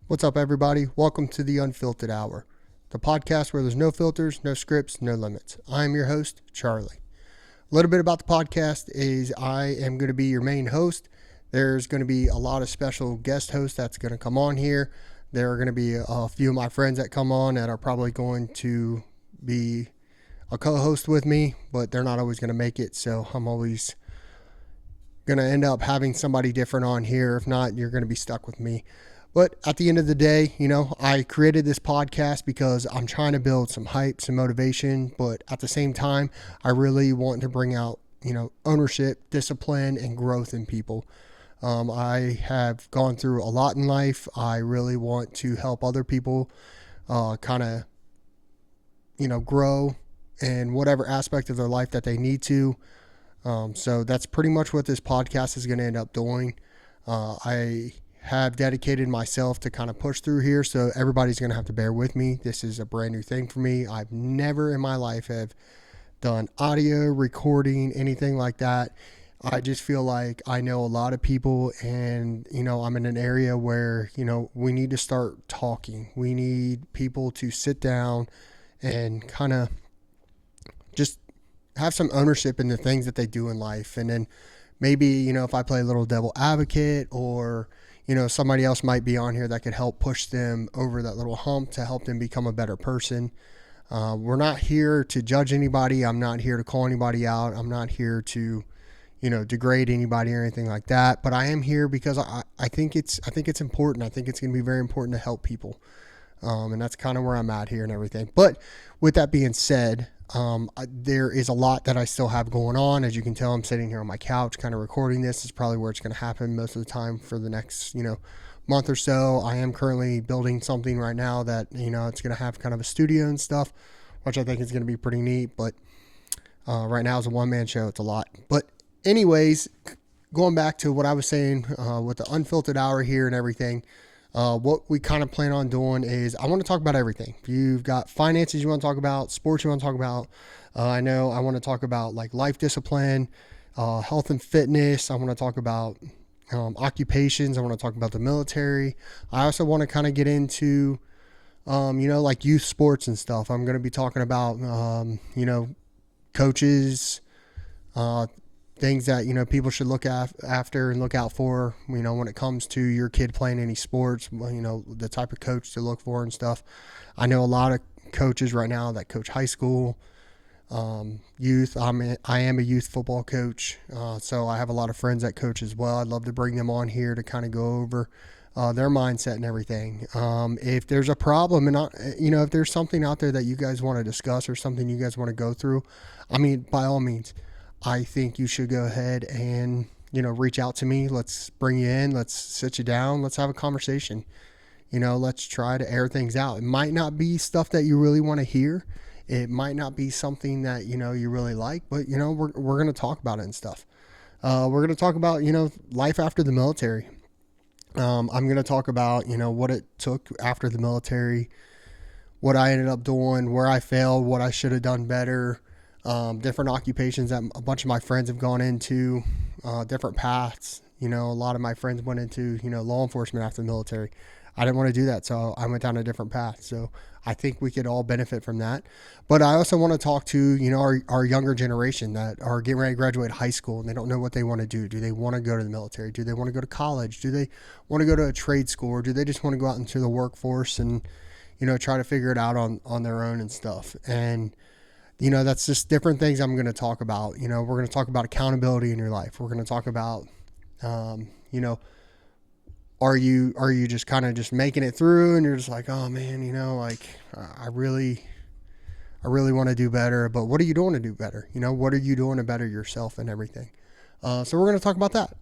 What's up, everybody? Welcome to the Unfiltered Hour, the podcast where there's no filters, no scripts, no limits. I'm your host, Charlie. A little bit about the podcast is I am going to be your main host. There's going to be a lot of special guest hosts that's going to come on here. There are going to be a few of my friends that come on that are probably going to be a co-host with me, but they're not always going to make it, so I'm always going to end up having somebody different on here. If not, you're going to be stuck with me. But at the end of the day, I created this podcast because I'm trying to build some hype, some motivation, but at the same time, I really want to bring out, ownership, discipline, and growth in people. I have gone through a lot in life. I really want to help other people grow in whatever aspect of their life that they need to. So that's pretty much what this podcast is going to end up doing. I have dedicated myself to kind of push through here, so everybody's going to have to bear with me. This is a brand new thing for me. I've never in my life have done audio recording, anything like that. I just feel like I know a lot of people, and I'm in an area where we need to start talking. We need people to sit down and kind of just have some ownership in the things that they do in life. And then maybe if I play a little devil advocate, or somebody else might be on here that could help push them over that little hump to help them become a better person. We're not here to judge anybody. I'm not here to call anybody out. I'm not here to, degrade anybody or anything like that. But I am here because I think it's important. I think it's going to be very important to help people. And that's kind of where I'm at here and everything. But with that being said, there is a lot that I still have going on. As you can tell, I'm sitting here on my couch kind of recording this. This is probably where it's going to happen most of the time for the next, month or so. I am currently building something right now that, it's going to have kind of a studio and stuff, which I think is going to be pretty neat. But right now it's a one-man show. It's a lot. But anyways, going back to what I was saying with the Unfiltered Hour here and everything, what we kind of plan on doing is I want to talk about everything. If you've got finances you want to talk about, sports you want to talk about, I know I want to talk about like life discipline, health and fitness. I want to talk about occupations. I want to talk about the military. I also want to kind of get into, like youth sports and stuff. I'm going to be talking about, coaches, things that people should look after and look out for when it comes to your kid playing any sports, the type of coach to look for and stuff. I know a lot of coaches right now that coach high school youth. I am a youth football coach, so I have a lot of friends that coach as well. I'd love to bring them on here to kind of go over their mindset and everything. If there's a problem and if there's something out there that you guys want to discuss or something you guys want to go through, by all means, I think you should go ahead and, reach out to me. Let's bring you in. Let's sit you down. Let's have a conversation. Let's try to air things out. It might not be stuff that you really want to hear. It might not be something that, you really like, but, we're going to talk about it and stuff. We're going to talk about, life after the military. I'm going to talk about, what it took after the military, what I ended up doing, where I failed, what I should have done better. Different occupations that a bunch of my friends have gone into, different paths. A lot of my friends went into, law enforcement after the military. I didn't want to do that, so I went down a different path. So I think we could all benefit from that. But I also want to talk to, our younger generation that are getting ready to graduate high school and they don't know what they want to do. Do they want to go to the military? Do they want to go to college? Do they want to go to a trade school? Or do they just want to go out into the workforce and, try to figure it out on their own and stuff? And that's just different things I'm going to talk about. We're going to talk about accountability in your life. We're going to talk about, are you just kind of just making it through and you're just like, oh man, I really want to do better, but what are you doing to do better? What are you doing to better yourself and everything? So we're going to talk about that.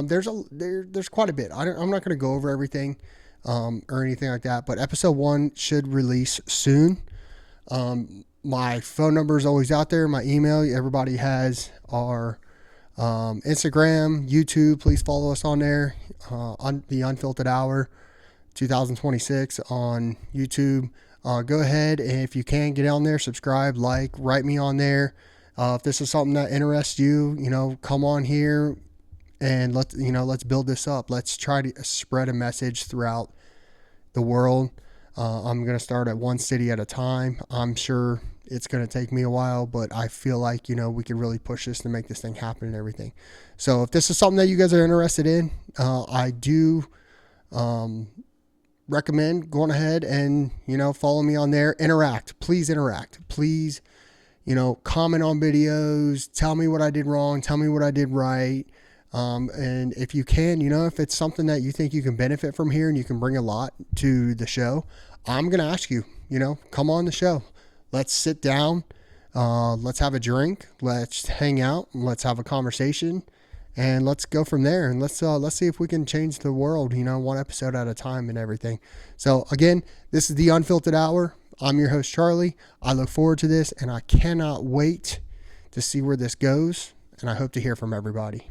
There's quite a bit. I'm not going to go over everything, or anything like that, but episode 1 should release soon. My phone number is always out there. My email, everybody has our Instagram, YouTube. Please follow us on there. On the Unfiltered Hour 2026 on YouTube. Go ahead, and if you can, get on there, subscribe, write me on there. If this is something that interests you, come on here and let's build this up. Let's try to spread a message throughout the world. I'm going to start at one city at a time. I'm sure it's going to take me a while, but I feel like, we could really push this to make this thing happen and everything. So if this is something that you guys are interested in, I do recommend going ahead and, follow me on there. Interact. Please interact. Please, comment on videos. Tell me what I did wrong. Tell me what I did right. And if you can, if it's something that you think you can benefit from here and you can bring a lot to the show, I'm going to ask you, come on the show. Let's sit down. Let's have a drink. Let's hang out. Let's have a conversation, and let's go from there. And let's see if we can change the world, one episode at a time and everything. So again, this is the Unfiltered Hour. I'm your host, Charlie. I look forward to this, and I cannot wait to see where this goes. And I hope to hear from everybody.